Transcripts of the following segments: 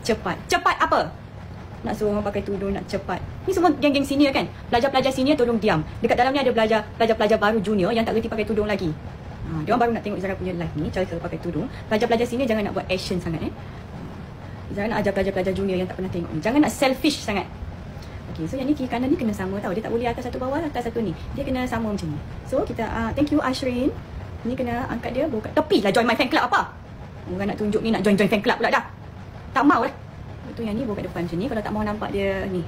cepat. Cepat apa? Nak suruh orang pakai tudung, nak cepat. Ni semua geng-geng senior kan? Pelajar-pelajar senior tolong diam. Dekat dalam ni ada pelajar-pelajar baru junior yang tak reti pakai tudung lagi. Dia orang baru nak tengok Izara punya live ni, cara pakai tudung. Pelajar-pelajar senior jangan nak buat action sangat Izara nak ajar pelajar-pelajar junior yang tak pernah tengok ni. Jangan nak selfish sangat. Okay, so yang ni kiri kanan ni kena sama tau. Dia tak boleh atas satu bawah, atas satu ni. Dia kena sama macam ni. So kita, thank you Ashrin. Ni kena angkat dia, bawa kat tepi lah. Join my fan club apa? Orang nak tunjuk ni nak join fan club pula dah. Tak mau lah. Itu yang ni bawa kat depan macam ni. Kalau tak mau nampak dia ni,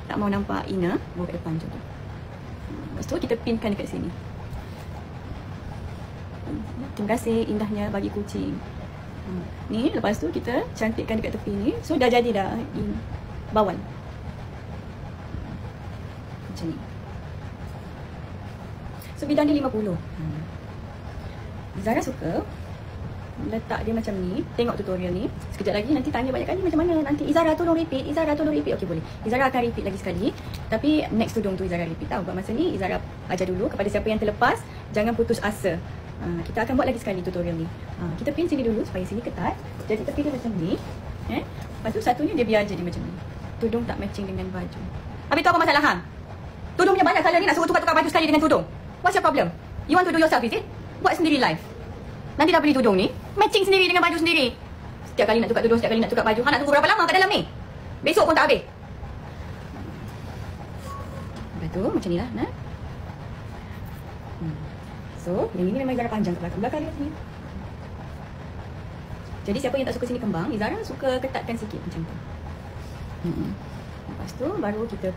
tak mau nampak inner, bawa kat depan macam tu. Lepas tu kita pinkan dekat sini. Terima kasih indahnya bagi kucing. Ni lepas tu kita cantikkan dekat tepi ni. So dah jadi dah bawal. Macam ni. So bidang dia 50. Zara suka letak dia macam ni. Tengok tutorial ni. Sekejap lagi nanti tanya banyak kali macam mana nanti. Izara tolong repeat, Izara tolong repeat. Okey boleh. Izara akan repeat lagi sekali. Tapi next tudung tu Izara repeat tau. Buat masa ni Izara ajar dulu kepada siapa yang terlepas, jangan putus asa. Kita akan buat lagi sekali tutorial ni. Kita pin sini dulu supaya sini ketat. Jadi tepi dia macam ni. Lepas tu satunya dia biar jadi macam ni. Tudung tak matching dengan baju. Habis tu apa masalah hang? Tudung punya banyak salah ni nak suruh tukar-tukar baju sekali dengan tudung. What's your problem? You want to do yourself, is it? Buat sendiri live. Nanti dah beli tudung ni, matching sendiri dengan baju sendiri. Setiap kali nak tukar tudung, setiap kali nak tukar baju. Hang nak tunggu berapa lama kat dalam ni? Besok pun tak habis. Lepas tu macam ni lah. So, yang ini memang Izara panjang ke belakang. Belakang dia macam ni. Jadi siapa yang tak suka sini kembang, Izara suka ketatkan sikit macam tu. Lepas tu baru kita